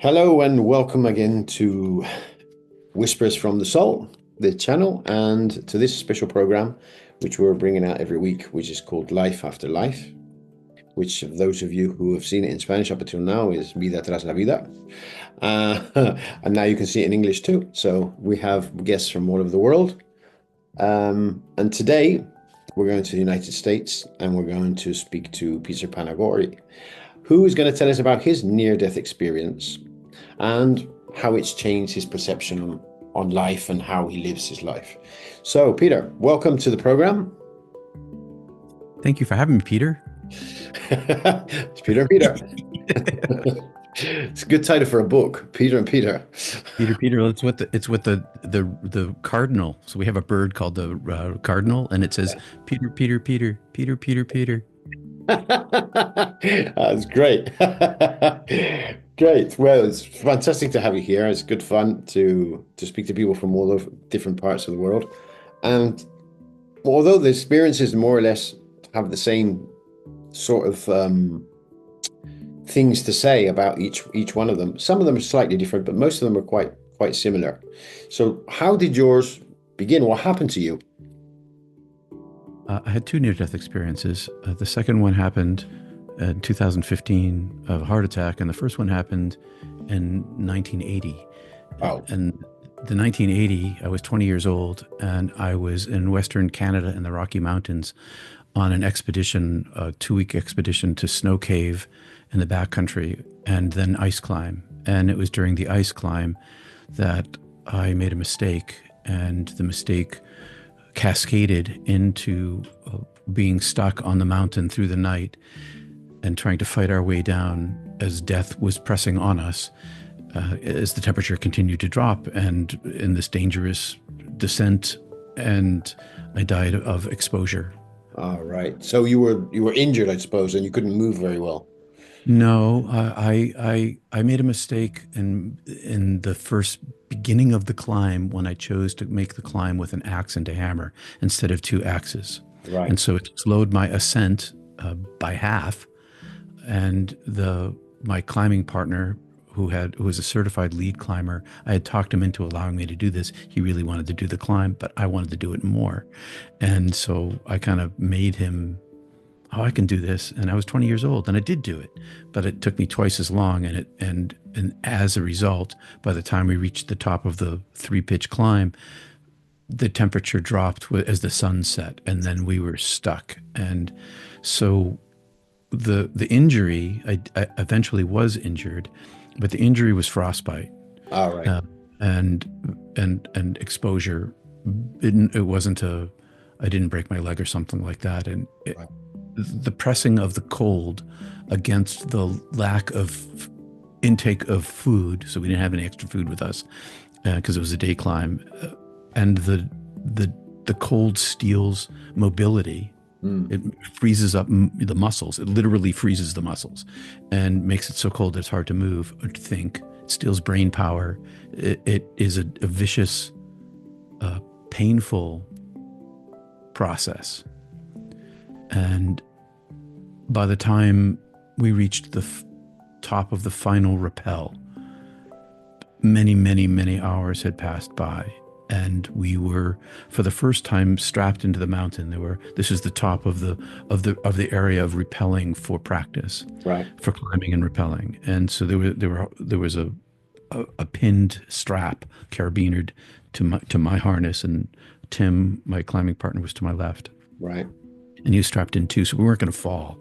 Hello and welcome again to Whispers from the Soul, the channel, and to this special program, which we're bringing out every week, which is called Life After Life, which those of you who have seen it in Spanish up until now is Vida tras la vida. And now you can see it in English too. So we have guests from all over the world. And today we're going to the United States and we're going to speak to Peter Panagore, who is going to tell us about his near-death experience and how it's changed his perception on life and how he lives his life. So, Peter, welcome to the program. Thank you for having me, Peter. It's Peter and Peter. It's a good title for a book, Peter and Peter. Peter. It's with the cardinal. So we have a bird called the cardinal, and it says Peter, Peter, Peter, Peter, Peter, Peter. That's great. Great. Well, it's fantastic to have you here. It's good fun to speak to people from all over different parts of the world. And although the experiences more or less have the same sort of things to say about each one of them, some of them are slightly different, but most of them are quite similar. So how did yours begin? What happened to you? I had two near-death experiences. The second one happened in 2015 of a heart attack, and the first one happened in 1980. Oh, And the 1980, I was 20 years old, and I was in Western Canada in the Rocky Mountains on an expedition, a 2-week expedition to Snow Cave in the backcountry, and then ice climb. And it was during the ice climb that I made a mistake, and the mistake cascaded into being stuck on the mountain through the night and trying to fight our way down as death was pressing on us, as the temperature continued to drop and in this dangerous descent, and I died of exposure. all right. So you were injured, I suppose, and you couldn't move very well. No, I made a mistake in the first beginning of the climb when I chose to make the climb with an axe and a hammer instead of two axes, Right. and so it slowed my ascent by half. And the my climbing partner, who was a certified lead climber, I had talked him into allowing me to do this. He really wanted to do the climb, but I wanted to do it more, and so I kind of made him, oh, I can do this. And I was 20 years old and I did do it, but it took me twice as long. And as a result, by the time we reached the top of the 3-pitch climb, the temperature dropped as the sun set, and then we were stuck. And so the injury, I eventually was injured, but the injury was frostbite, All right. uh, and and exposure. It wasn't I didn't break my leg or something like that. And Right. the pressing of the cold against the lack of intake of food, so we didn't have any extra food with us because it was a day climb, and the cold steals mobility. Mm. It freezes up the muscles. It literally freezes the muscles and makes it so cold that it's hard to move or to think. It steals brain power. It is a vicious, painful process. And by the time we reached the top of the final rappel, many, many, many hours had passed by, and we were, for the first time, strapped into the mountain. This is the top of the area of rappelling for practice, Right. for climbing and rappelling. And so there was a pinned strap carabinered to my harness, and Tim, my climbing partner, was to my left, Right. and he was strapped in too, so we weren't going to fall.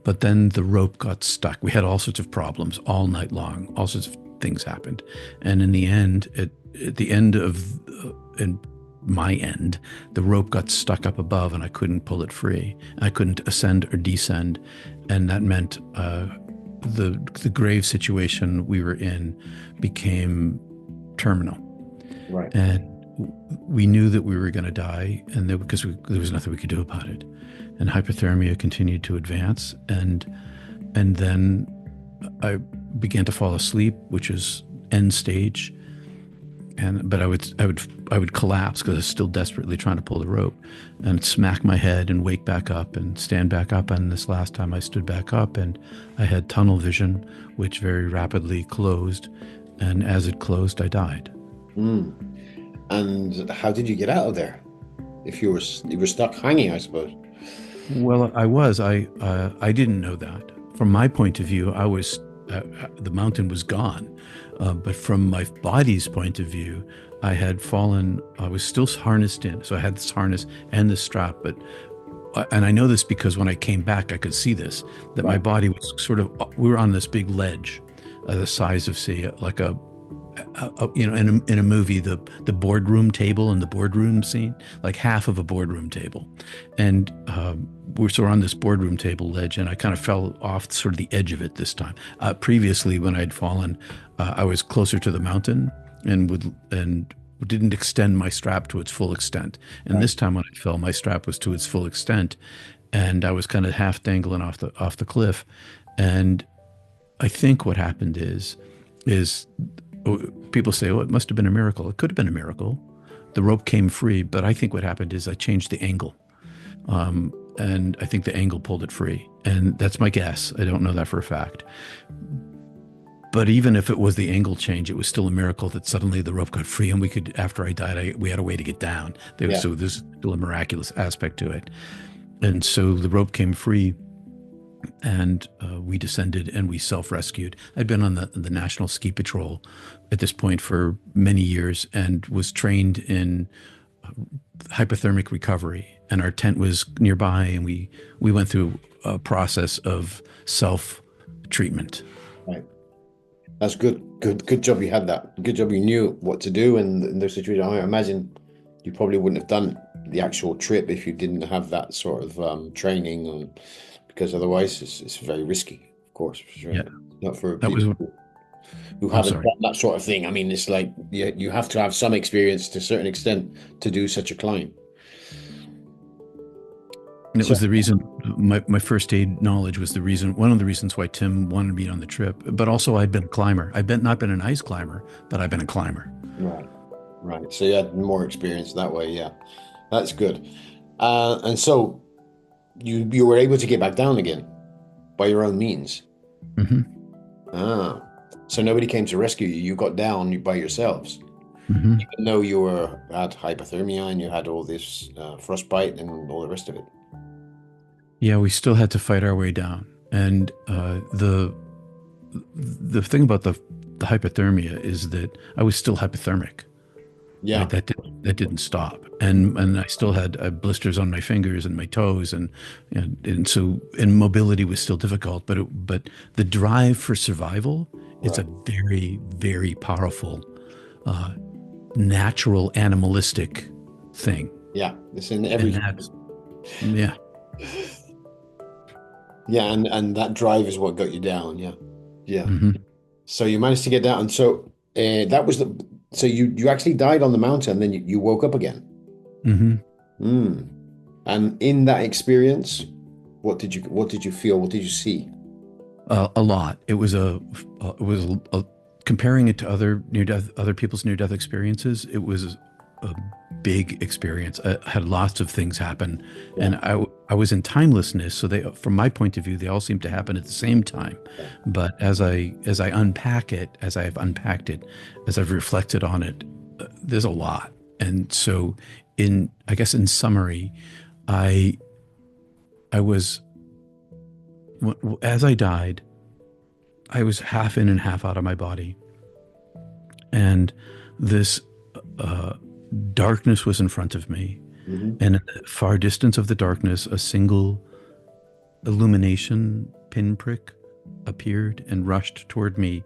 But then the rope got stuck. We had all sorts of problems all night long. All sorts of things happened, and in the end, at the end of in my end, the rope got stuck up above, and I couldn't pull it free. I couldn't ascend or descend, and that meant the grave situation we were in became terminal, Right. and we knew that we were going to die, and because there was nothing we could do about it. And hyperthermia continued to advance, and then I began to fall asleep, which is end stage. but I would collapse because I was still desperately trying to pull the rope, and smack my head and wake back up and stand back up. And this last time I stood back up, and I had tunnel vision, which very rapidly closed, and as it closed, I died. Mm. And how did you get out of there? If you were stuck hanging, I suppose. Well, I didn't know that. From my point of view, I was the mountain was gone, but from my body's point of view, I had fallen. I was still harnessed in, so I had this harness and this strap. But and I know this because when I came back, I could see this that my Right. body was sort of. We were on this big ledge, the size of say like in a movie, the boardroom table in the boardroom scene, like half of a boardroom table, and we're sort of on this boardroom table ledge, and I kind of fell off sort of the edge of it this time. Previously, when I'd fallen, I was closer to the mountain and didn't extend my strap to its full extent. And Right. this time when I fell, my strap was to its full extent, and I was kind of half dangling off the cliff. And I think what happened is people say, "Oh, it must have been a miracle." It could have been a miracle. The rope came free, but I think what happened is I changed the angle, and I think the angle pulled it free. And that's my guess. I don't know that for a fact. But even if it was the angle change, it was still a miracle that suddenly the rope got free, and we could. After I died, we had a way to get down. Yeah. So there's still a miraculous aspect to it. And so the rope came free, and we descended and we self-rescued. I'd been on the National Ski Patrol at this point for many years and was trained in hypothermic recovery. And our tent was nearby, and we went through a process of self-treatment. Right. That's good. Good job you had that. Good job you knew what to do in those situations. I imagine you probably wouldn't have done the actual trip if you didn't have that sort of training, because otherwise it's very risky, of course. For sure. Yeah, Not for that was. people who I'm haven't sorry. done that sort of thing. I mean, it's like you have to have some experience to a certain extent to do such a climb. And it So was the reason my first aid knowledge was one of the reasons why Tim wanted me on the trip. But also, I'd been a climber. Not been an ice climber, but I've been a climber. right, right. So you had more experience that way. Yeah, that's good. And so you were able to get back down again by your own means. Hmm. Ah, so nobody came to rescue you. You got down by yourselves, Hmm. even though you had hypothermia and you had all this frostbite and all the rest of it. Yeah, we still had to fight our way down. And the thing about the hypothermia is that I was still hypothermic. Yeah, Right, that didn't stop, and I still had blisters on my fingers and my toes, and so mobility was still difficult. But the drive for survival is a right. very, very powerful, natural animalistic thing. Yeah, it's in And every. that's yeah. Yeah, and that drive is what got you down. Yeah, yeah. Hmm. So you managed to get down, and so that was the. So you actually died on the mountain, and then you woke up again. Hmm. Mm. And in that experience, what did you feel? What did you see? A lot. Comparing it to other people's near death experiences. It was a big experience. I had lots of things happen, Yeah, and I was in timelessness. So from my point of view, they all seem to happen at the same time. yeah, But as I unpack it, as I have unpacked it, as I've reflected on it, there's a lot. And so, I guess in summary, I was as I died, I was half in and half out of my body, and this darkness was in front of me, hmm, and in the far distance of the darkness, a single illumination pinprick appeared and rushed toward me,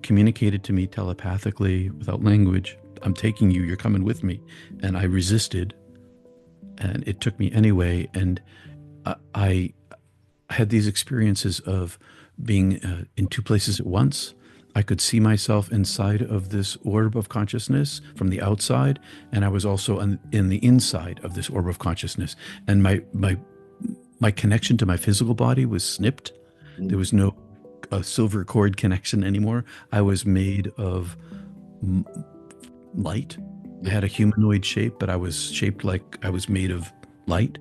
communicated to me telepathically without language, "I'm taking you, you're coming with me." And I resisted, and it took me anyway. And I had these experiences of being in two places at once. I could see myself inside of this orb of consciousness from the outside, and I was also in the inside of this orb of consciousness. And my connection to my physical body was snipped. There was no silver cord connection anymore. I was made of light. I had a humanoid shape, but I was shaped like I was made of light.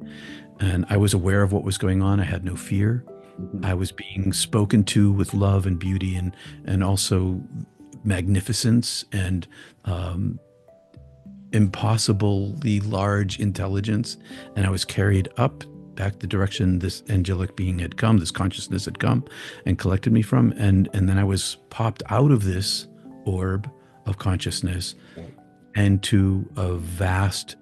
And I was aware of what was going on. I had no fear. Mhm. I was being spoken to with love and beauty, and also magnificence and um, impossibly large intelligence. And I was carried up back the direction this angelic being had come, this consciousness had come and collected me from. And then I was popped out of this orb of consciousness Right. and to a vast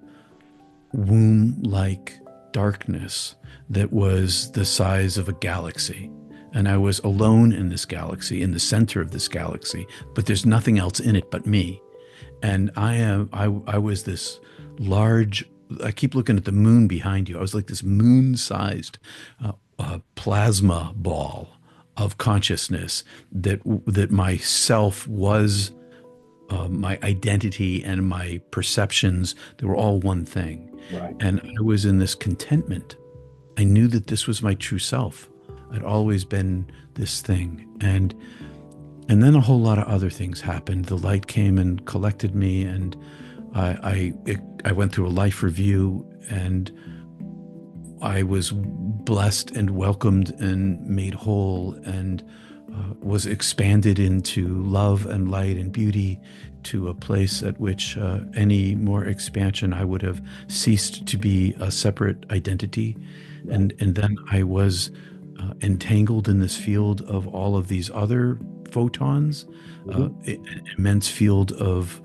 womb-like darkness that was the size of a galaxy. And I was alone in this galaxy, in the center of this galaxy, but there's nothing else in it but me. And I was this large, I keep looking at the moon behind you. I was like this moon-sized plasma ball of consciousness that myself was my identity and my perceptions. They were all one thing. Right. And I was in this contentment. I knew that this was my true self. I'd always been this thing. And then a whole lot of other things happened. The light came and collected me, and I went through a life review, and I was blessed and welcomed and made whole, and was expanded into love and light and beauty, to a place at which any more expansion I would have ceased to be a separate identity. And then I was entangled in this field of all of these other photons, an immense field of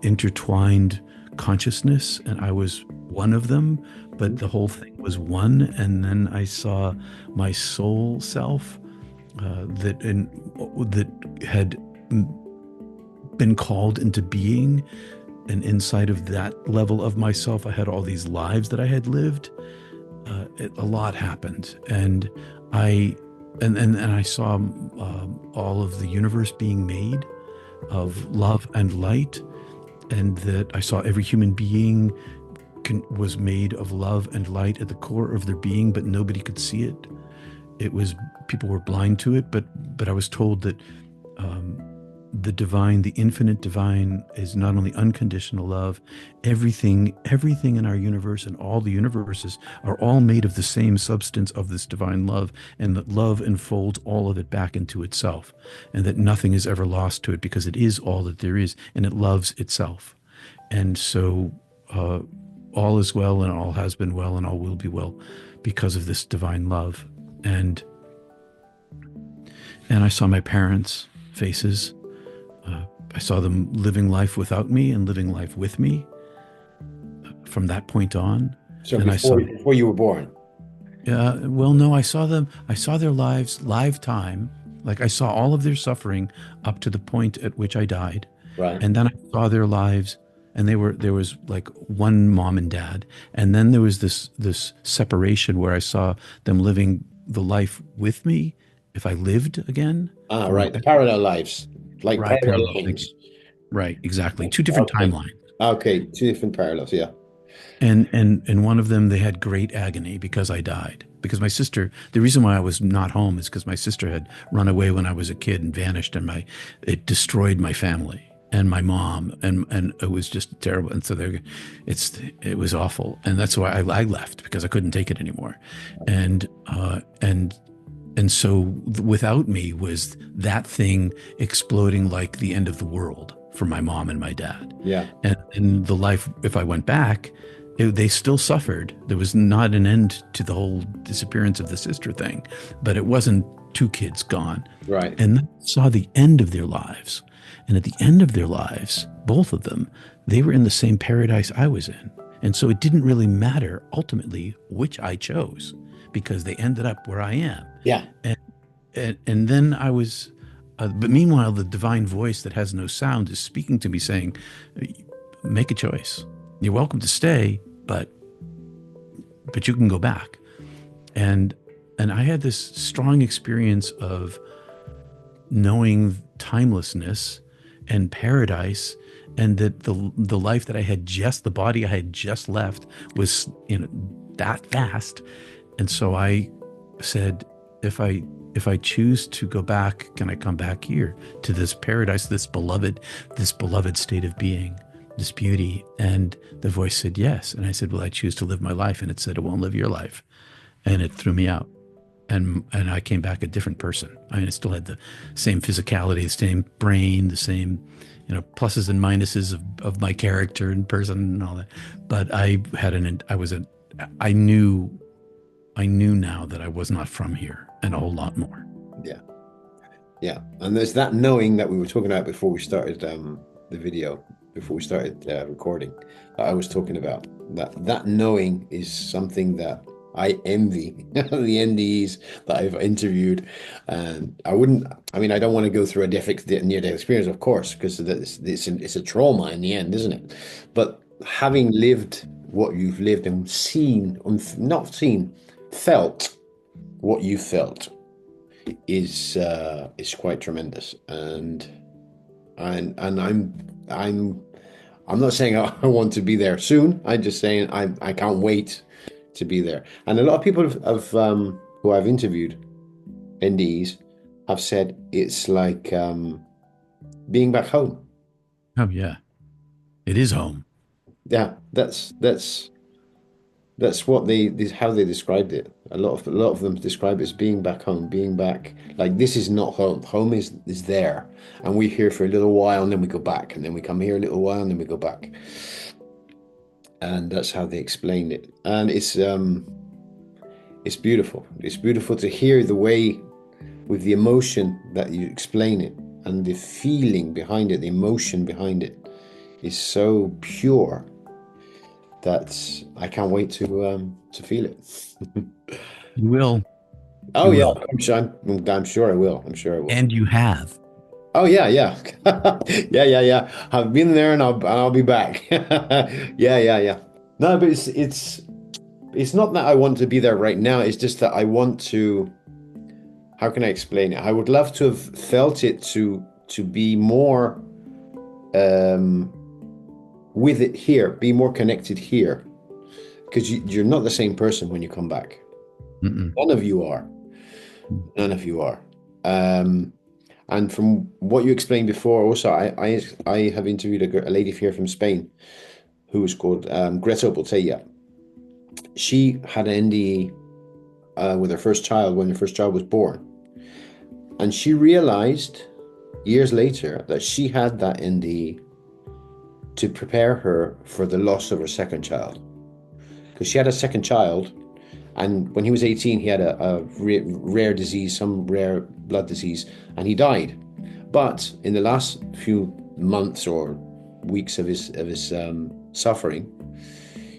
intertwined consciousness, and I was one of them, but the whole thing was one. And then I saw my soul self that had been called into being, and inside of that level of myself, I had all these lives that I had lived. A lot happened, and I saw all of the universe being made of love and light, and that I saw every human being was made of love and light at the core of their being, but nobody could see it. It was, people were blind to it, but I was told that the divine, the infinite divine, is not only unconditional love. Everything in our universe and all the universes are all made of the same substance of this divine love, and that love enfolds all of it back into itself, and that nothing is ever lost to it because it is all that there is, and it loves itself. And so all is well, and all has been well, and all will be well because of this divine love. And I saw my parents' faces. I saw them living life without me and living life with me from that point on. So and before you were born? Well, no, I saw them. I saw their lives, lifetime. Like I saw all of their suffering up to the point at which I died. Right. And then I saw their lives, and there was like one mom and dad. And then there was this separation where I saw them living the life with me if I lived again. Ah, right. The parallel lives, like Right, parallel parallel. lines. Right, exactly. Two different Okay. timelines. Okay, two different parallels. Yeah. And one of them, they had great agony because I died. Because my sister, the reason why I was not home is because my sister had run away when I was a kid and vanished, and it destroyed my family and my mom, and it was just terrible. And so it was awful, and that's why I left, because I couldn't take it anymore. And so without me was that thing exploding like the end of the world for my mom and my dad. Yeah. And the life, if I went back, they still suffered. There was not an end to the whole disappearance of the sister thing, but it wasn't two kids gone. Right. And then I saw the end of their lives. And at the end of their lives, both of them, they were in the same paradise I was in. And so it didn't really matter ultimately which I chose, because they ended up where I am. Yeah. And then I was, but meanwhile, the divine voice that has no sound is speaking to me saying, make a choice. You're welcome to stay, but you can go back. And I had this strong experience of knowing timelessness and paradise, and that the life that I had the body I had just left was, that fast. And so I said, if I choose to go back, can I come back here to this paradise, this beloved state of being? this beauty? And the voice said, yes. And I said, well, I choose to live my life. And it said, it won't live your life. And it threw me out. And I came back a different person. I mean, I still had the same physicality, the same brain, the same, pluses and minuses of my character and person and all that. But I knew now that I was not from here, and a whole lot more. Yeah. Yeah. And there's that knowing that we were talking about before we started the video, before we started recording, that I was talking about. That knowing is something that I envy the NDEs that I've interviewed. And I don't want to go through a near-death experience, of course, because it's a trauma in the end, isn't it? But having lived what you've lived and felt what you felt is quite tremendous. And I'm not saying I want to be there soon. I'm just saying I can't wait to be there. And a lot of people who I've interviewed, NDEs, have said it's like being back home. Oh yeah, it is home. Yeah, that's what how they described it. A lot of them describe it as being back home, being back. Like, this is not home. Home is there, and we're here for a little while, and then we go back, and then we come here a little while, and then we go back. And that's how they explained it. And it's beautiful. It's beautiful to hear the way, with the emotion that you explain it, and the feeling behind it, the emotion behind it is so pure that I can't wait to feel it. You will. Oh, You yeah, will. I'm sure I will. I'm sure I will. And you have. Oh yeah, yeah. Yeah. I've been there, and I'll be back. Yeah. No, but it's not that I want to be there right now. It's just that I want to. How can I explain it? I would love to have felt it to be more with it here, be more connected here, because you're not the same person when you come back. Mm-mm. None of you are. None of you are. And from what you explained before, also, I have interviewed a lady here from Spain who was called Greta Botella. She had an NDE with her first child when her first child was born. And she realized years later that she had that NDE to prepare her for the loss of her second child. Because she had a second child, and when he was 18, he had a rare disease, some rare blood disease, and he died. But in the last few months or weeks of his suffering,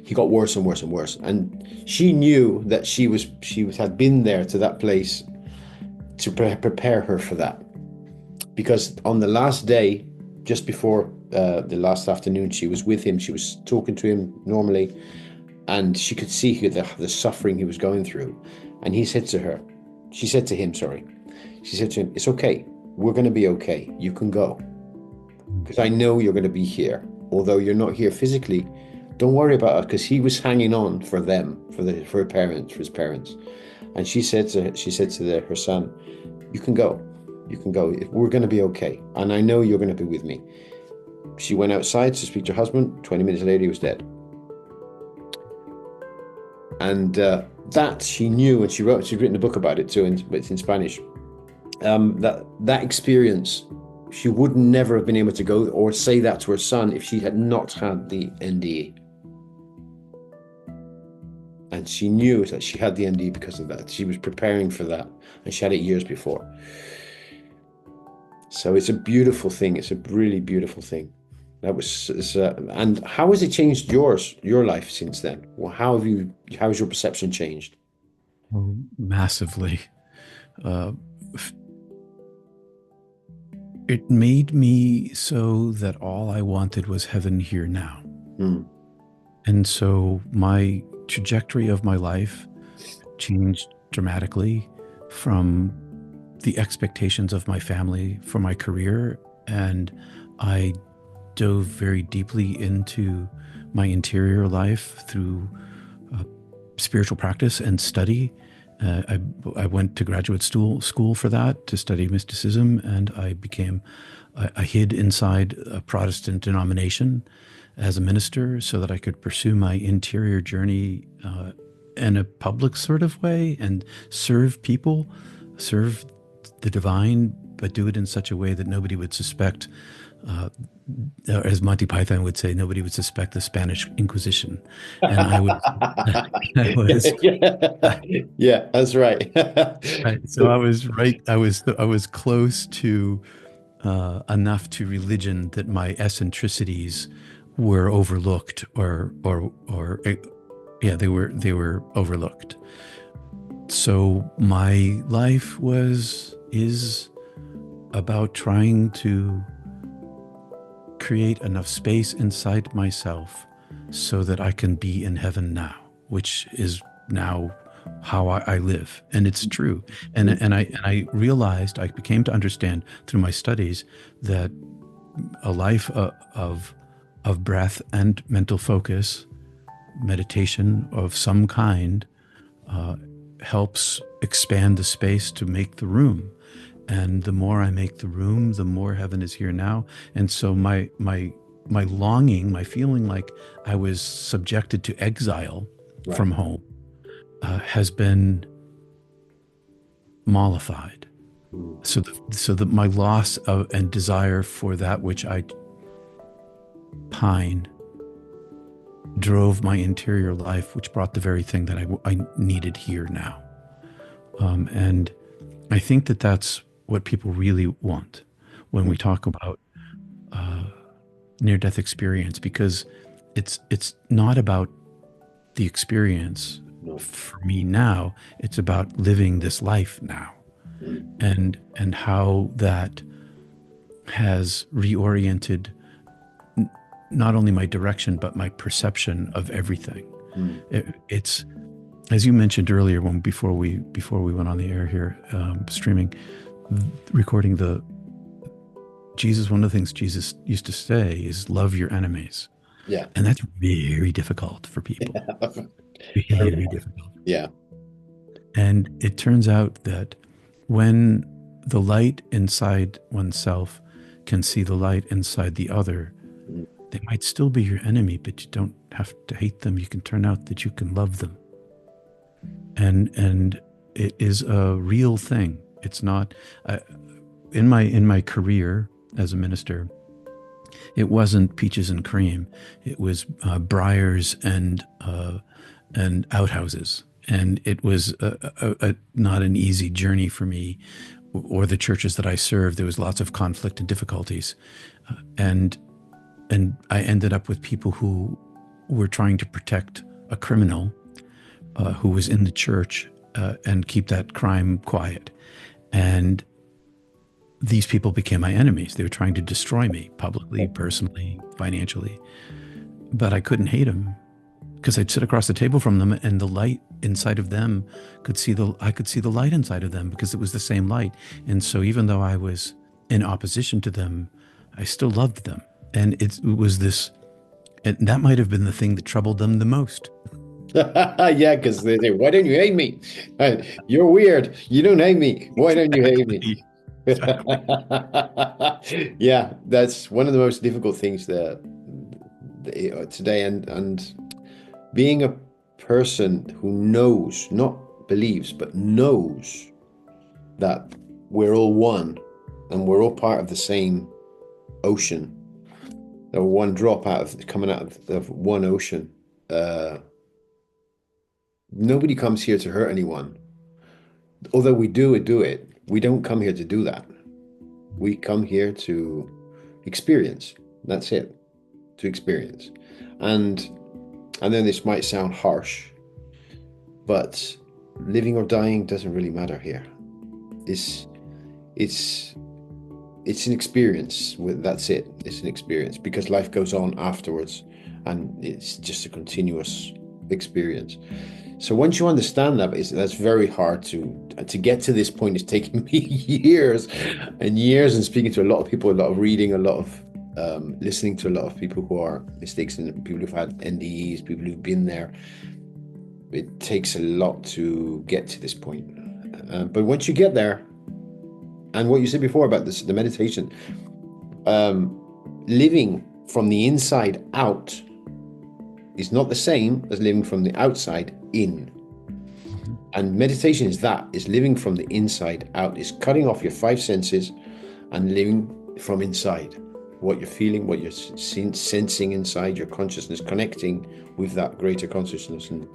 he got worse and worse and worse. And she knew that she had been there to that place to prepare her for that. Because on the last day, just before the last afternoon, she was with him. She was talking to him normally, and she could see the suffering he was going through. And she said to him, it's okay. We're going to be okay. You can go. Because I know you're going to be here. Although you're not here physically, don't worry about it, because he was hanging on for them, for his parents. And she said to her son, you can go. You can go. We're going to be okay. And I know you're going to be with me. She went outside to speak to her husband. 20 minutes later, he was dead. And that she knew, and she'd written a book about it too, but it's in Spanish. That experience, she would never have been able to go or say that to her son if she had not had the NDE. And she knew that she had the NDE because of that. She was preparing for that, and she had it years before. So it's a beautiful thing. It's a really beautiful thing. And how has it changed your life since then? Well, how has your perception changed? Oh, massively. It made me so that all I wanted was heaven here now. Mm. And so my trajectory of my life changed dramatically from the expectations of my family for my career. And I dove very deeply into my interior life through spiritual practice and study. I went to graduate school for that, to study mysticism, and I hid inside a Protestant denomination as a minister so that I could pursue my interior journey in a public sort of way and serve people, serve the divine, but do it in such a way that nobody would suspect, as Monty Python would say, nobody would suspect the Spanish Inquisition. And I was, I was, Yeah, that's right. right. So I was right. I was close to enough to religion that my eccentricities were overlooked, or yeah, they were overlooked. So my life is about trying to create enough space inside myself so that I can be in heaven now, which is now how I live, and it's true. And I realized, I became to understand through my studies, that a life of breath and mental focus, meditation of some kind, helps expand the space to make the room. And the more I make the room, the more heaven is here now. And so my longing, my feeling like I was subjected to exile Right. from home, has been mollified. So that my loss of and desire for that which I pine drove my interior life, which brought the very thing that I needed here now. And I think that that's what people really want when we talk about near-death experience, because it's not about the experience No. for me now. It's about living this life now, and how that has reoriented not only my direction but my perception of everything. It's, as you mentioned earlier, before we went on the air here, streaming, recording the Jesus. One of the things Jesus used to say is, "Love your enemies." Yeah. And that's very difficult for people. Very difficult. Yeah. And it turns out that when the light inside oneself can see the light inside the other, they might still be your enemy, but you don't have to hate them. You can turn out that you can love them. And it is a real thing. It's not in my career as a minister, it wasn't peaches and cream. It was briars and outhouses, and it was not an easy journey for me or the churches that I served. There was lots of conflict and difficulties, and I ended up with people who were trying to protect a criminal who was in the church and keep that crime quiet. And these people became my enemies. They were trying to destroy me publicly, personally, financially. But I couldn't hate them, because I'd sit across the table from them, and the light inside of them I could see the light inside of them, because it was the same light. And so even though I was in opposition to them, I still loved them. And it was this, and that might have been the thing that troubled them the most. Yeah, because they say, "Why don't you hate me? You're weird. You don't hate me. Why don't you hate me?" Yeah, that's one of the most difficult things that today, and being a person who knows, not believes, but knows that we're all one and we're all part of the same ocean, or one drop coming out of one ocean. Nobody comes here to hurt anyone. Although we do it. We don't come here to do that. We come here to experience. That's it. To experience. And then this might sound harsh, but living or dying doesn't really matter here. It's an experience. That's it. It's an experience, because life goes on afterwards, and it's just a continuous experience. So once you understand that, that's very hard to get to this point. It's taken me years and years, and speaking to a lot of people, a lot of reading, a lot of listening to a lot of people who are mistakes, and people who've had NDEs, people who've been there. It takes a lot to get to this point. But once you get there, and what you said before about this, the meditation, living from the inside out is not the same as living from the outside in. And meditation is living from the inside out, is cutting off your five senses and living from inside. What you're feeling, what you're sensing inside your consciousness, connecting with that greater consciousness and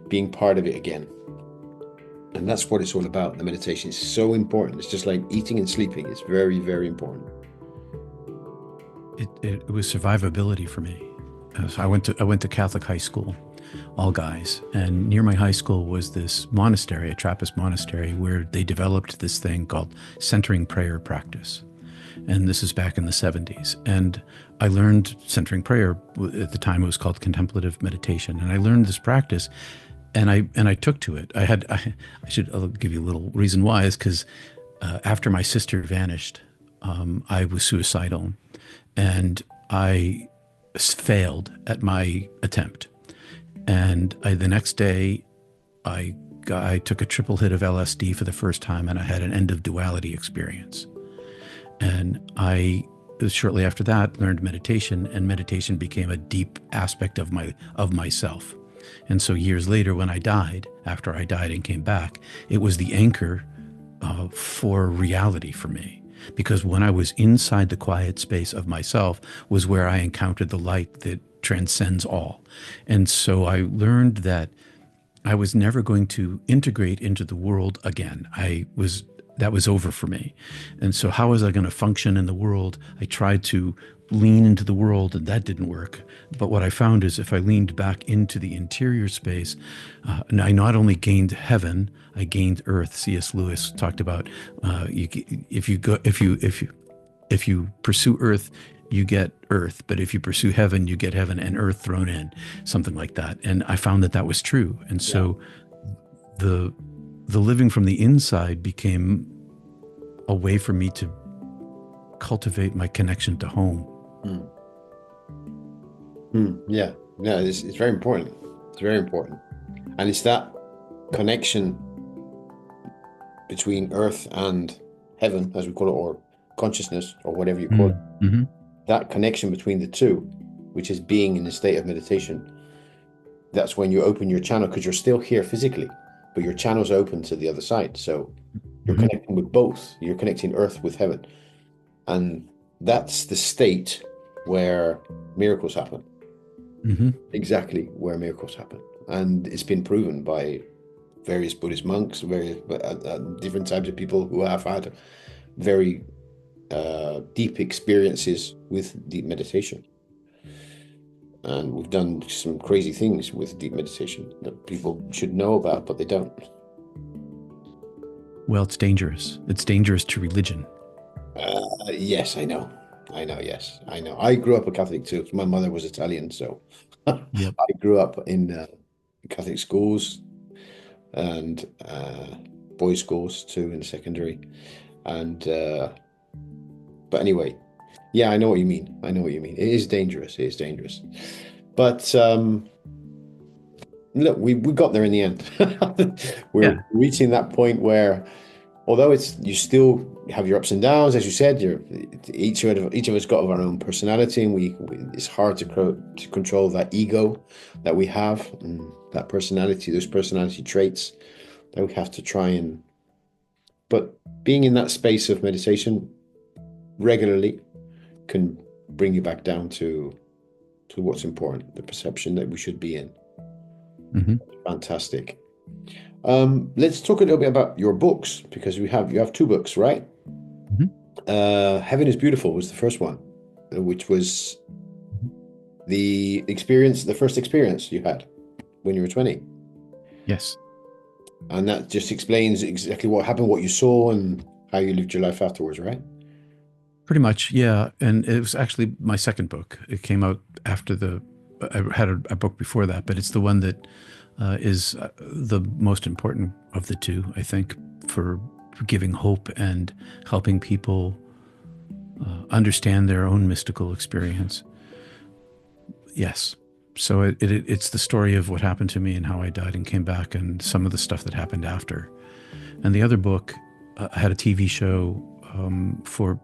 being part of it again. And that's what it's all about. The meditation is so important. It's just like eating and sleeping. It's very, very important. It was survivability for me. So I went to Catholic high school, all guys, and near my high school was this monastery, a Trappist monastery, where they developed this thing called centering prayer practice. And this is back in the 70s. And I learned centering prayer. At the time it was called contemplative meditation. And I learned this practice, and I took to it. I'll give you a little reason why, is because after my sister vanished, I was suicidal, and I failed at my attempt. And the next day, I took a triple hit of LSD for the first time, and I had an end of duality experience. And I, shortly after that, learned meditation, and meditation became a deep aspect of myself. And so years later, when I died, after I died and came back, it was the anchor for reality for me. Because when I was inside the quiet space of myself was where I encountered the light that transcends all. And so I learned that I was never going to integrate into the world again. That was over for me. And so how was I going to function in the world? I tried to lean into the world, and that didn't work. But what I found is if I leaned back into the interior space, and I not only gained heaven, I gained earth. C.S. Lewis talked about if you pursue earth, you get earth, but if you pursue heaven, you get heaven and earth thrown in, something like that. And I found that was true. And so the living from the inside became a way for me to cultivate my connection to home. Yeah, it's very important. It's very important. And it's that connection between earth and heaven, as we call it, or consciousness, or whatever you call it. Mm-hmm. That connection between the two, which is being in a state of meditation, that's when you open your channel, because you're still here physically, but your channel's open to the other side. So you're connecting with both. You're connecting earth with heaven. And that's the state where miracles happen. Exactly where miracles happen. And it's been proven by various Buddhist monks, various different types of people who have had very deep experiences with deep meditation. And we've done some crazy things with deep meditation that people should know about, but they don't. Well, it's dangerous. It's dangerous to religion. Yes, I know. Yes, I know. I grew up a Catholic too. My mother was Italian, so Yep. I grew up in Catholic schools and boys' schools too in secondary. And but anyway, yeah, I know what you mean. It is dangerous. But look, we got there in the end. We're reaching that point where, although you still have your ups and downs, as you said, each of us got our own personality, and it's hard to control that ego that we have, and that personality, those personality traits that we have to try and. But being in that space of meditation regularly can bring you back down to what's important, the perception that we should be in. Fantastic. Let's talk a little bit about your books, because you have two books, right? Heaven is Beautiful was the first one, which was the first experience you had when you were 20. Yes. And that just explains exactly what happened, what you saw, and how you lived your life afterwards, right? Pretty much, yeah. And it was actually my second book. It came out after I had a book before that, but it's the one that is the most important of the two, I think, for giving hope and helping people understand their own mystical experience. Yes. So it's the story of what happened to me and how I died and came back, and some of the stuff that happened after. And the other book, I had a TV show for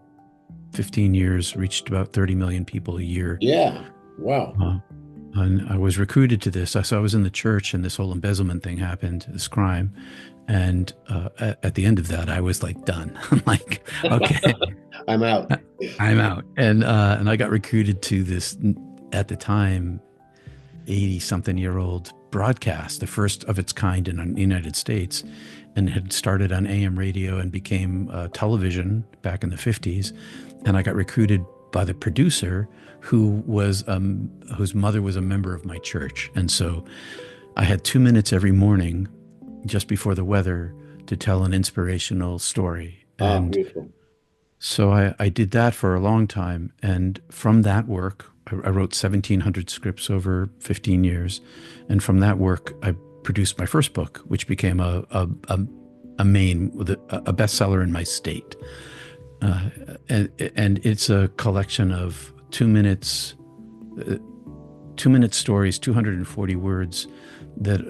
15 years, reached about 30 million people a year. Yeah. Wow. Uh, and I was recruited to this. So I was in the church, and this whole embezzlement thing happened, this crime. And at the end of that, I was like, done. I'm like, okay, I'm out. I'm out. And I got recruited to this, at the time, 80 something year old broadcast, the first of its kind in the United States, and had started on AM radio and became television back in the 50s. And I got recruited by the producer who was whose mother was a member of my church. And so I had 2 minutes every morning just before the weather to tell an inspirational story. Ah, And beautiful. so I did that for a long time. And from that work, I wrote 1,700 scripts over 15 years. And from that work, I produced my first book, which became a bestseller in my state. And it's a collection of 2 minutes, 2 minute stories, 240 words, that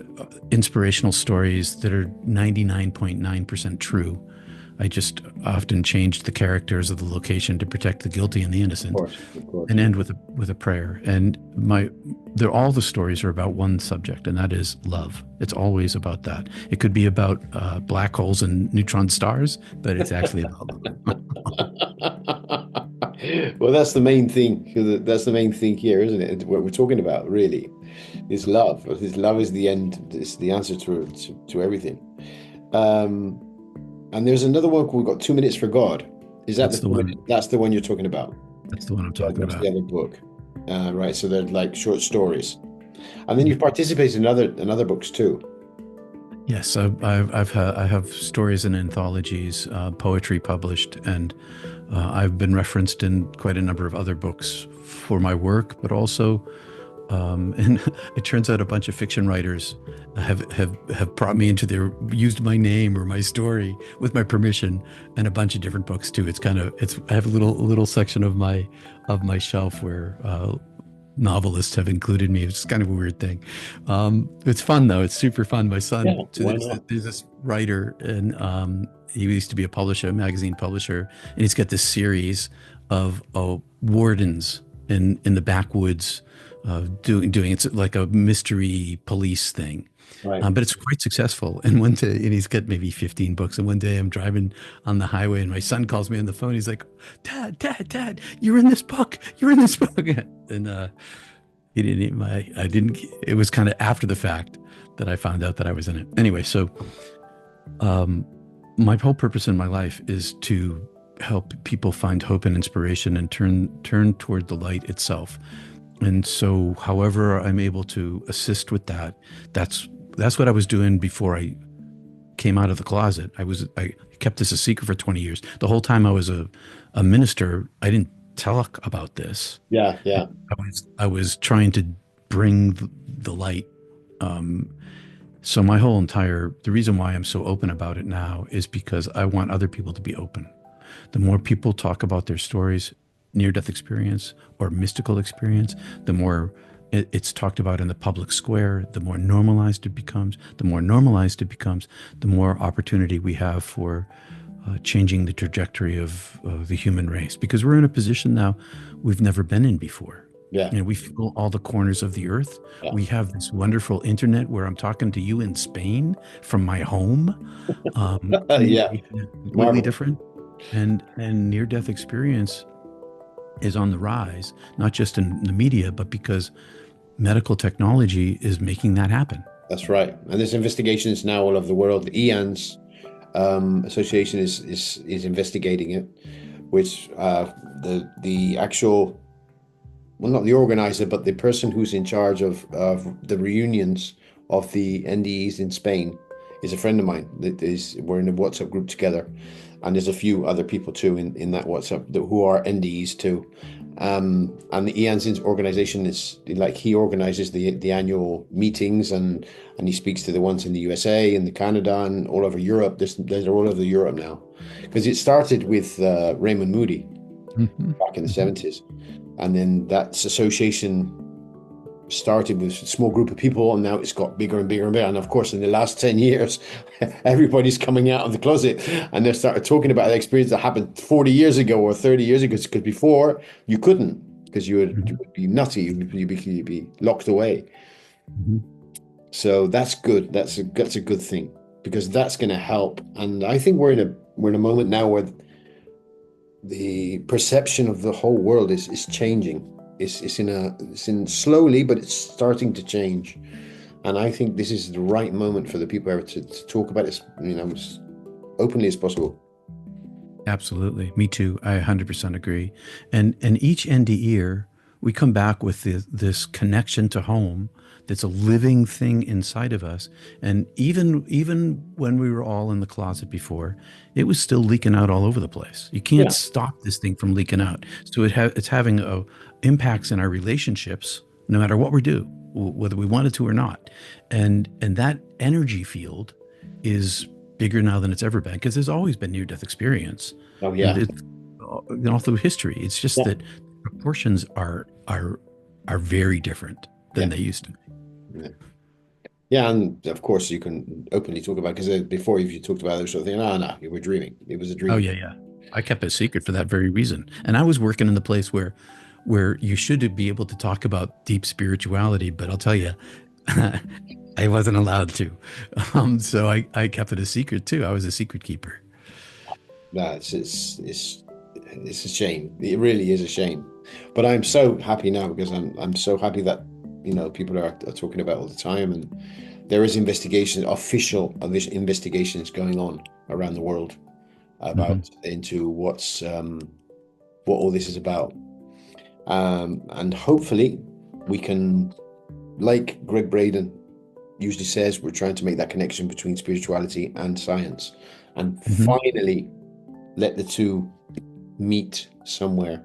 inspirational stories that are 99.9% true. I just often changed the characters of the location to protect the guilty and the innocent, Of course. and end with a prayer. And all the stories are about one subject, and that is love. It's always about that. It could be about black holes and neutron stars, but it's actually about love. Well, that's the main thing. That's the main thing here, isn't it? What we're talking about, really, is love. Because love is the end. It's the answer to everything. And there's another one. We've got 2 minutes for God. Is that That's the one. That's the one you're talking about? That's the one I'm talking That's about. the other book, right? So they're like short stories, and then you've participated in other books too. Yes, I have stories and anthologies, poetry published, and I've been referenced in quite a number of other books for my work, but also, and it turns out a bunch of fiction writers have brought me into used my name or my story with my permission, and a bunch of different books too. I have a little section of my shelf where novelists have included me. It's kind of a weird thing. It's fun though. It's super fun. My son, Yeah, why not? there's this writer, and he used to be a magazine publisher, and he's got this series of wardens in the backwoods, doing it's like a mystery police thing. Right. But it's quite successful. And one day, and he's got maybe 15 books. And one day I'm driving on the highway, and my son calls me on the phone. He's like, Dad, you're in this book. You're in this book. And he didn't, I didn't, it was kind of after the fact that I found out that I was in it. Anyway, so my whole purpose in my life is to help people find hope and inspiration and turn toward the light itself. And so however I'm able to assist with that, that's what I was doing before I came out of the closet. I kept this a secret for 20 years. The whole time I was a minister, I didn't talk about this. Yeah. I was trying to bring the light. So the reason why I'm so open about it now is because I want other people to be open. The more people talk about their stories, near-death experience or mystical experience, the more it's talked about in the public square, the more normalized it becomes. The more normalized it becomes, the more opportunity we have for changing the trajectory of the human race. Because we're in a position now we've never been in before. Yeah. We fill all the corners of the earth. Yeah. We have this wonderful internet where I'm talking to you in Spain from my home. Yeah. Completely different. And near-death experience is on the rise, not just in the media, but because medical technology is making that happen. That's right. And there's investigations now all over the world. The EANS association is investigating it, which the actual, well, not the organizer, but the person who's in charge of the reunions of the NDEs in Spain is a friend of mine. We're in a WhatsApp group together, and there's a few other people too in that WhatsApp who are NDEs too. And the EANS organization is like, he organizes the annual meetings, and he speaks to the ones in the USA and the Canada and all over Europe. They're all over Europe now, because it started with Raymond Moody back in the 70s, and then that association started with a small group of people, and now it's got bigger and bigger and bigger. And of course, in the last 10 years, everybody's coming out of the closet and they started talking about an experience that happened 40 years ago or 30 years ago. Because before you couldn't, because you Mhm. would be nutty, you'd be locked away. Mhm. So that's good. That's a good thing because that's going to help. And I think we're in a moment now where the perception of the whole world is changing. It's in slowly, but it's starting to change. And I think this is the right moment for the people to talk about it, as openly as possible. Absolutely. Me too. I 100% agree. And each NDEer, we come back with this connection to home that's a living thing inside of us. And even when we were all in the closet before, it was still leaking out all over the place. You can't Yeah. stop this thing from leaking out. So it's having impacts in our relationships, no matter what we do, whether we wanted to or not. And that energy field is bigger now than it's ever been because there's always been near-death experience, Oh and yeah. it's all through history. It's just Yeah. that proportions are very different than Yeah. they used to be. Yeah. Yeah, and of course you can openly talk about because before if you talked about those sort of things, no, no, you were dreaming. It was a Oh dream. yeah, yeah. I kept it secret for that very reason. And I was working in the place where you should be able to talk about deep spirituality, but I'll tell you, I wasn't allowed to. So I kept it a secret too. I was a secret keeper. No, it's a shame. It really is a shame. But I'm so happy now because I'm so happy that people are talking about all the time, and there is official investigations going on around the world Hmm. about into what all this is about. And hopefully we can, like Greg Braden usually says, we're trying to make that connection between spirituality and science, and Hmm. finally let the two meet somewhere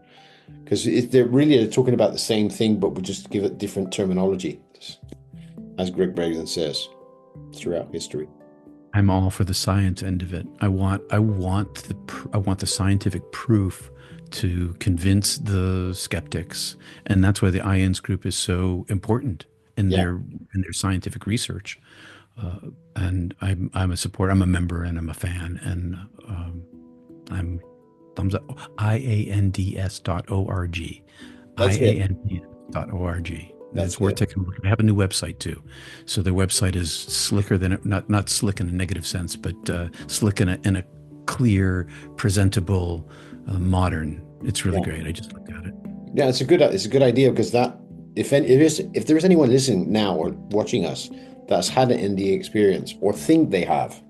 because they're talking about the same thing, but we just give it different terminology, as Greg Braden says throughout history. I'm all for the science end of it. I want the scientific proof to convince the skeptics, and that's why the IANS group is so important Yeah, in their scientific research. And I'm a supporter. I'm a member, and I'm a fan, and I'm thumbs up. IANDS.org. that's it. IANDS.org. That's It's worth it. taking a look. They have a new website too. So their website is slicker than not slick in a negative sense, but slick in a clear, presentable, modern. It's really Yeah, great. I just looked at it. yeah. It's a good idea because that if there is anyone listening now or watching us that's had an NDE experience or think they have,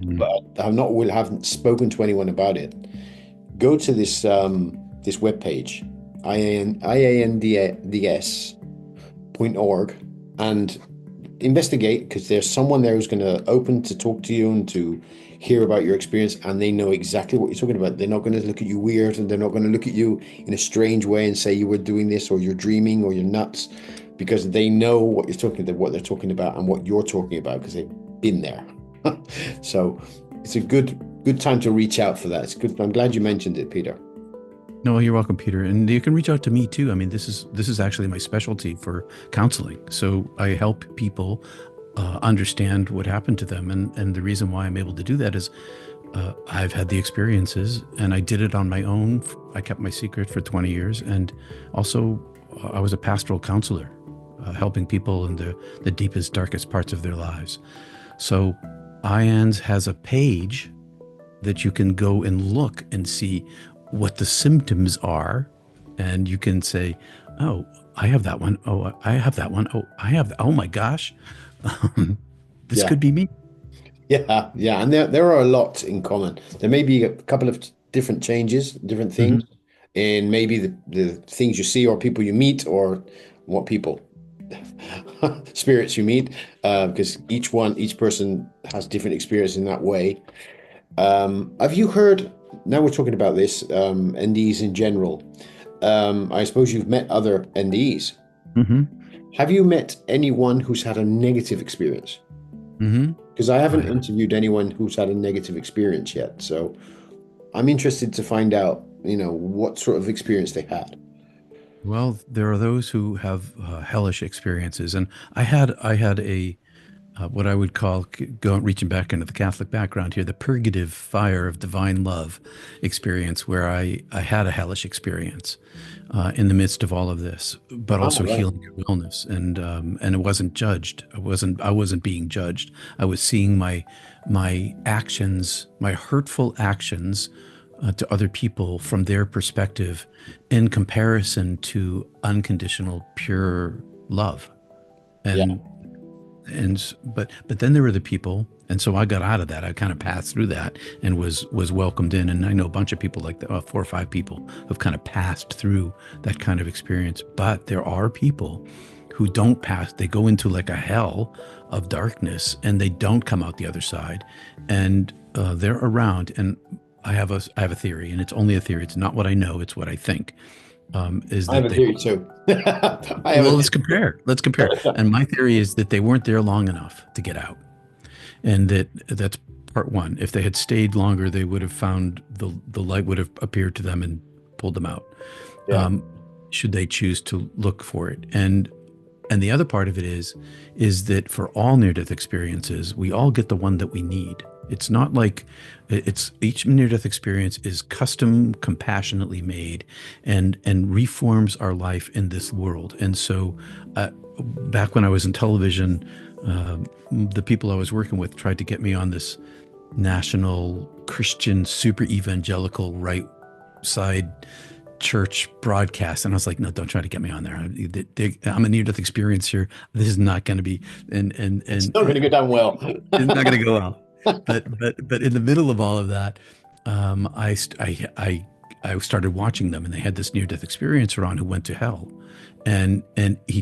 but Mhm. haven't spoken to anyone about it, go to this webpage, iands.org, and investigate because there's someone there who's going to open to talk to you and to hear about your experience, and they know exactly what you're talking about. They're not going to look at you weird, and they're not going to look at you in a strange way and say you were doing this or you're dreaming or you're nuts, because they know what they're talking about and what you're talking about because they've been there. So it's a good time to reach out for that. It's good. I'm glad you mentioned it, Peter. No, you're welcome, Peter. And you can reach out to me too. I mean, this is actually my specialty for counseling. So I help people understand what happened to them, and the reason why I'm able to do that is I've had the experiences, and I did it on my own. I kept my secret for 20 years, and also I was a pastoral counselor, helping people in the deepest, darkest parts of their lives. So IANS has a page that you can go and look and see what the symptoms are. And you can say, oh, I have that one. Oh, I have that one. Oh, I have that. Oh my gosh. This Yeah. could be me. Yeah, yeah, and there are a lot in common. There may be a couple of different changes, different things, Hmm. in maybe the things you see or people you meet or what people, spirits you meet, because each person has different experience in that way. Have you heard? Now we're talking about this, NDEs in general. I suppose you've met other NDEs. Hmm. Have you met anyone who's had a negative experience? Hmm. Because I I haven't have. interviewed anyone who's had a negative experience yet. So I'm interested to find out, what sort of experience they had. Well, there are those who have hellish experiences, and I had a what I would call reaching back into the Catholic background here, the purgative fire of divine love experience, where I had a hellish experience in the midst of all of this, but Ah, also right. healing and wellness, and it wasn't judged. I wasn't being judged. I was seeing my actions, my hurtful actions to other people from their perspective in comparison to unconditional pure love. Yeah. And but then there were the people, and so I got out of that. I kind of passed through that and was welcomed in. And I know a bunch of people like that, 4 or 5 people who've kind of passed through that kind of experience. But there are people who don't pass. They go into like a hell of darkness, and they don't come out the other side. And they're around. And I have a theory, and it's only a theory. It's not what I know. It's what I think. Is I have that a they theory too. I have a Well, let's theory. compare. Let's compare. And my theory is that they weren't there long enough to get out, and that's part one. If they had stayed longer, they would have found the light would have appeared to them and pulled them out. Yeah. Um, should they choose to look for it? And the other part of it is that for all near-death experiences, we all get the one that we need. It's not like it's each near-death experience is custom, compassionately made, and reforms our life in this world. And so, back when I was in television, the people I was working with tried to get me on this national Christian super evangelical right side church broadcast, and I was like, no, don't try to get me on there. I'm a near-death experience here. This is not going to be, It's and not going to go down well. it's not going to go well. But in the middle of all of that, I started watching them, and they had this near-death experiencer on who went to hell, and he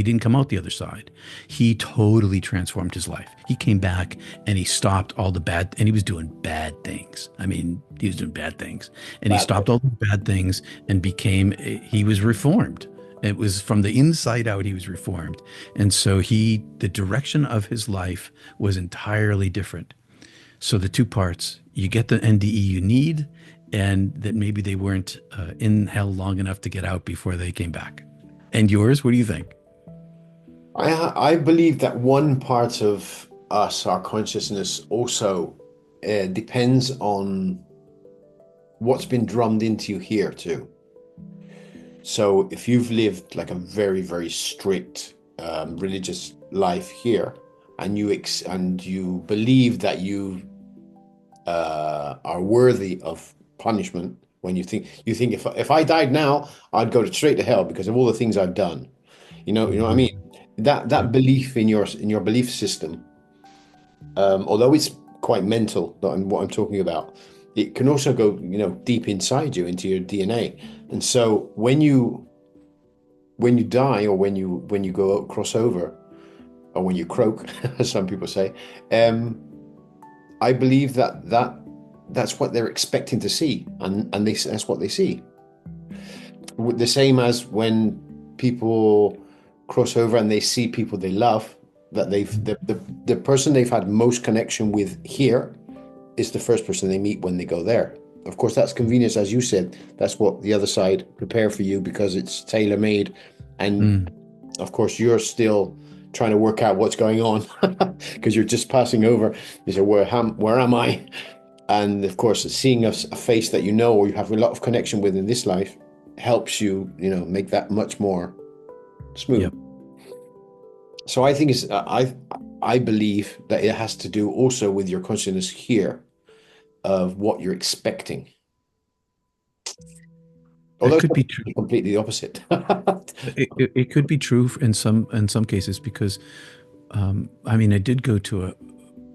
didn't come out the other side. He totally transformed his life. He came back and he stopped all the bad, and he was doing bad things. I mean, he was doing bad things, and he Bad stopped all the bad things and he was reformed. It was from the inside out, he was reformed. And so the direction of his life was entirely different. So the two parts, you get the NDE you need, and that maybe they weren't in hell long enough to get out before they came back. And yours, what do you think? I believe that one part of us, our consciousness, also depends on what's been drummed into you here too. So if you've lived like a very, very strict religious life here, and you believe that you are worthy of punishment, when you think if I died now, I'd go straight to hell because of all the things I've done. You know what I Mhm. mean? That Yep. belief in your belief system, although it's quite mental, what I'm talking about, it can also go, deep inside you into your DNA. And so when you die, or when you go cross over, or when you croak, as some people say, um, I believe that's what they're expecting to see, and that's what they see. The same as when people cross over and they see people they love, that the person they've had most connection with here is the first person they meet when they go there. Of course, that's convenience, as you said. That's what the other side prepare for you because it's tailor made, and Mm. of course you're still trying to work out what's going on because you're just passing over. You say, where am I? And of course, seeing a face that you know or you have a lot of connection with in this life helps you, make that much more smooth. Yep. So I think I believe that it has to do also with your consciousness here of what you're expecting. That Although could be true. it's completely the opposite. It could be true in some cases because I mean I did go to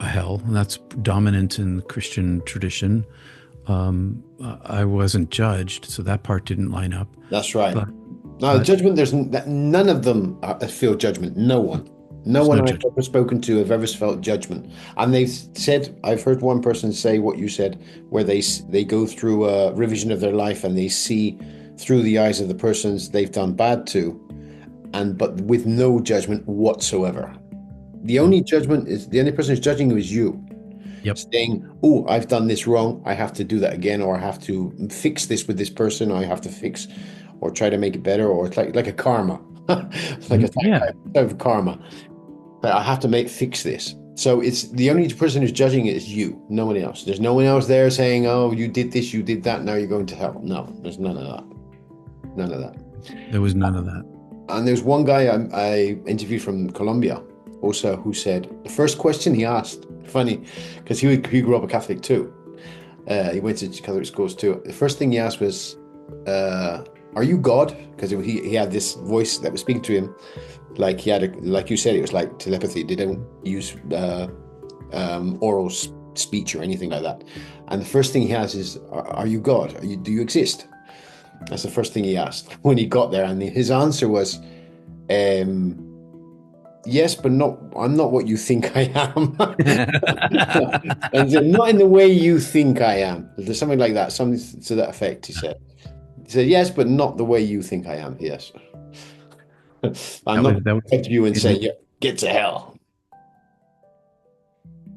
a hell, and that's dominant in the Christian tradition. I wasn't judged, so that part didn't line up. That's right. But Now, but judgment, none of them feel judgment. No one. No there's one no I've judgment. ever spoken to have ever felt judgment. And I've heard one person say what you said, where they go through a revision of their life and they see through the eyes of the persons they've done bad to, but with no judgment whatsoever. Yep. The only person who's judging you is you, Yep. saying, "Oh, I've done this wrong. I have to do that again, or I have to fix this with this person. Or I have to fix." or try to make it better, or it's like a karma, like a Yeah, type of karma. But I have to fix this. So it's the only person who's judging it is you, no one else. There's no one else there saying, "Oh, you did this, you did that, now you're going to hell." No, there's none of that. None of that. there was none of that. And there's one guy I interviewed from Colombia also who said the first question he asked, funny, because he grew up a Catholic too. He went to Catholic schools too. The first thing he asked was, "Are you God?" Because he had this voice that was speaking to him, like he had like you said, it was like telepathy. They don't use oral speech or anything like that. And the first thing he asks is, "Are you God? Do you exist?" That's the first thing he asked when he got there, and his answer was, "Yes, but not. I'm not what you think I am." And he said, "Not in the way you think I am." There's something like that, something to that effect. He said, "Yes, but not the way you think I am." Yes, I'm not That going was to come to you and say, in, "Yeah, get to hell."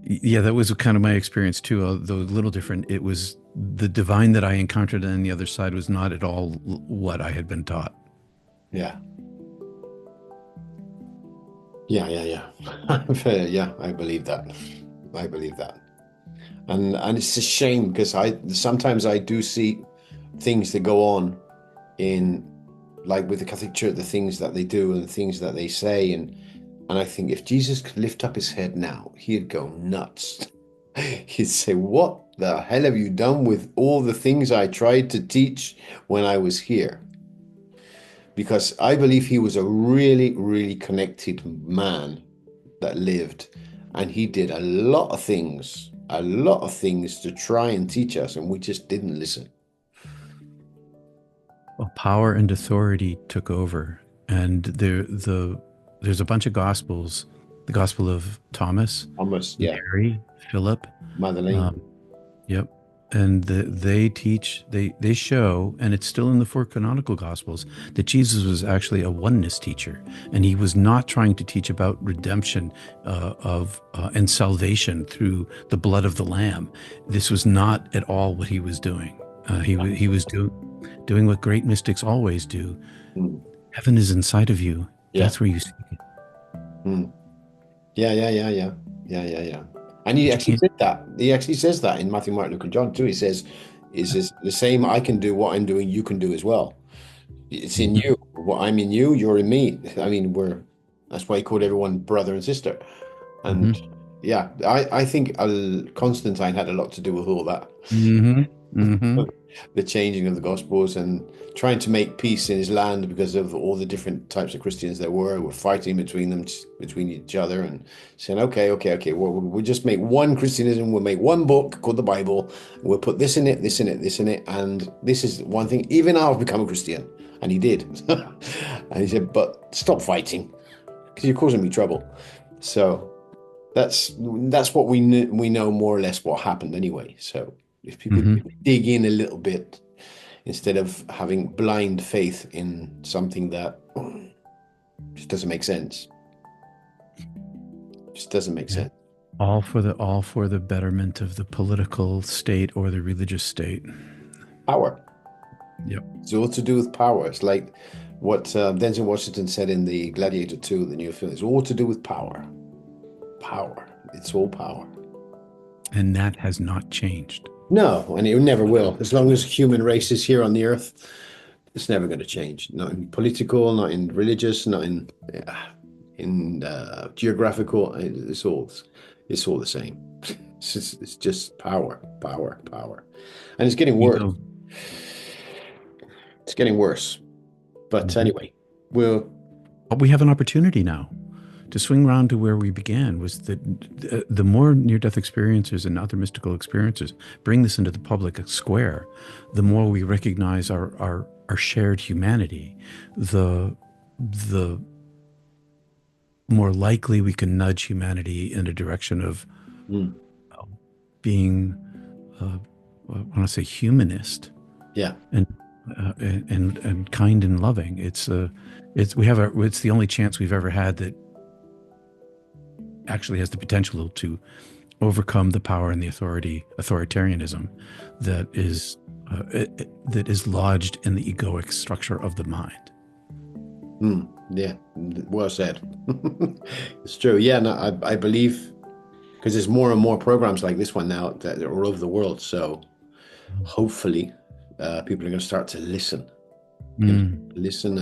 yeah, that was kind of my experience too, although a little different. It was the divine that I encountered on the other side was not at all what I had been taught. Yeah, yeah. Yeah, I believe that. I believe that. And it's a shame because I sometimes I do see things that go on in like with the Catholic Church, the things that they do and the things that they say, and I think if Jesus could lift up his head now, he'd go nuts. He'd say, "What the hell have you done with all the things I tried to teach when I was here?" Because I believe he was a really, really connected man that lived, and he did a lot of things to try and teach us, and we just didn't listen. Well, power and authority took over, and there's a bunch of gospels. The Gospel of Thomas, Almost, yeah. Mary, Philip. Madeleine. Um, yep. And they teach, they show, and it's still in the four canonical gospels, that Jesus was actually a oneness teacher, and he was not trying to teach about redemption of and salvation through the blood of the Lamb. This was not at all what he was doing. He was doing what great mystics always do. Mm. Heaven is inside of you. Yeah. That's where you seek it. Mm. Yeah. And he But you actually can't. did that. He actually says that in Matthew, Mark, Luke, and John too. He says the same I can do what I'm doing, you can do as well. It's in Mhm, you. What I'm in you, you're in me. I mean, that's why he called everyone brother and sister. And mhm, yeah, I think Constantine had a lot to do with all that. mhm, mhm. The changing of the Gospels and trying to make peace in his land because of all the different types of Christians there were fighting between them, between each other, and saying, okay, well, we'll just make one Christianism, we'll make one book called the Bible, and we'll put this in it, this in it, this in it, and this is one thing. Even I've become a Christian, and he did. And he said, but stop fighting because you're causing me trouble. So that's what we know more or less what happened anyway. So if people Mhm. dig in a little bit instead of having blind faith in something that just doesn't make sense, just doesn't make Yeah. sense. All for the betterment of the political state or the religious state. Power. Yep. It's all to do with power. It's like what Denzel Washington said in the Gladiator 2, the new film. It's all to do with power. Power. It's all power. And that has not changed. No, and it never will. As long as human race is here on the earth, it's never going to change. Not in political, not in religious, not in geographical. It's all the same. It's just power, power, power, and it's getting You worse. go. It's getting worse. But Mhm. anyway, we'll. But we have an opportunity now to swing around to where we began, was that the more near-death experiences and other mystical experiences bring this into the public square, the more we recognize our shared humanity, the more likely we can nudge humanity in a direction of Mm, being, I want to say, humanist yeah, and and kind and loving. It's the only chance we've ever had that actually has the potential to overcome the power and the authoritarianism that is that is lodged in the egoic structure of the mind. Yeah, well said. It's true. Yeah, no, I believe because there's more and more programs like this one now that are all over the world. So hopefully, people are going to start to listen, listen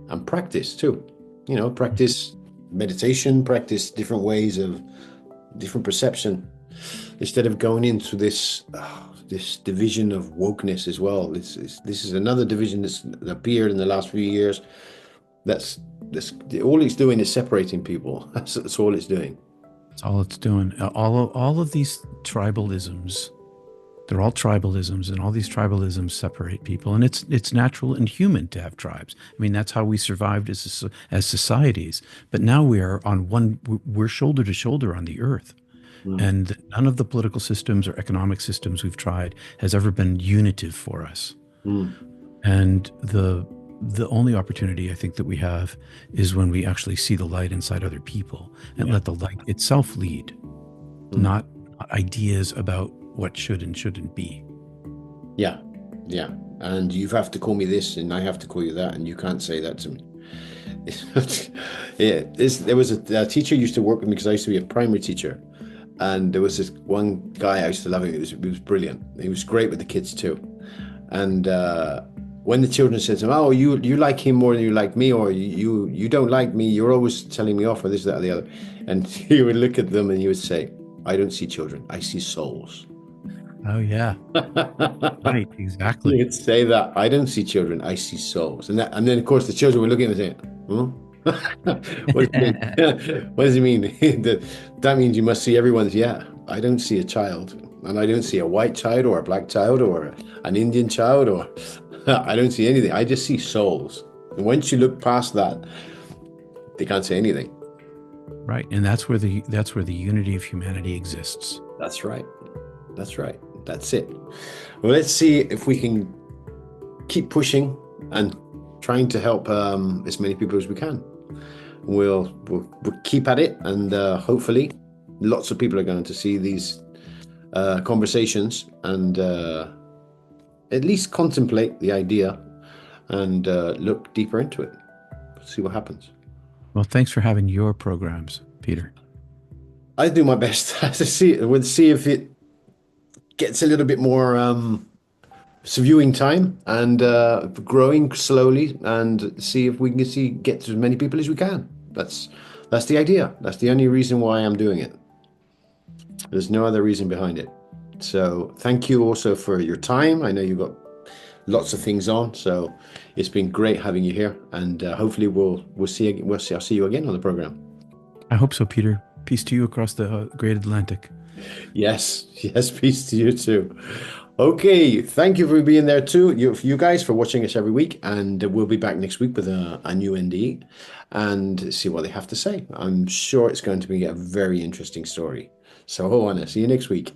and practice too. You know, practice meditation, practice different ways of different perception, instead of going into this division of wokeness as well. This is another division that's appeared in the last few years. That's all it's doing is separating people. That's all it's doing. That's all it's doing. All of these tribalisms, they're all tribalisms, and all these tribalisms separate people. And it's natural and human to have tribes. I mean, that's how we survived as societies. But now we are on one. We're shoulder to shoulder on the earth. And none of the political systems or economic systems we've tried has ever been unitive for us. And the only opportunity I think that we have is when we actually see the light inside other people and let the light itself lead, not ideas about what should and shouldn't be. Yeah, yeah. And you have to call me this, and I have to call you that, and you can't say that to me. There was a teacher who used to work with me because I used to be a primary teacher. And there was this one guy I used to love him. He was brilliant. He was great with the kids too. And when the children said to him, "Oh, you like him more than you like me, or you don't like me. You're always telling me off, or this, that, or the other," and he would look at them and he would say, "I don't see children. I see souls." Oh yeah, right, He exactly. would say that, "I don't see children. I see souls," and then of course the children were looking at him and saying, "Hmm." What does he mean? What does he mean? That means you must see everyone's. Yeah, I don't see a child, and I don't see a white child or a black child or an Indian child, or I don't see anything. I just see souls. And once you look past that, they can't say anything. Right, and that's where the unity of humanity exists. That's right. That's right. That's it. Well, let's see if we can keep pushing and trying to help as many people as we can. We'll keep at it, and hopefully lots of people are going to see these conversations and at least contemplate the idea and look deeper into it. See what happens. Well, thanks for having your programs, Peter. I do my best to see if it gets a little bit more viewing time and growing slowly, and see if we can get to as many people as we can. That's the idea. That's the only reason why I'm doing it. There's no other reason behind it. So thank you also for your time. I know you've got lots of things on, so it's been great having you here, and hopefully I'll see you again on the program. I hope so, Peter. Peace to you across the great Atlantic. Yes, peace to you too. Okay, thank you for being there too. You guys for watching us every week, and we'll be back next week with a new NDE and see what they have to say. I'm sure it's going to be a very interesting story. So, Joanna, see you next week.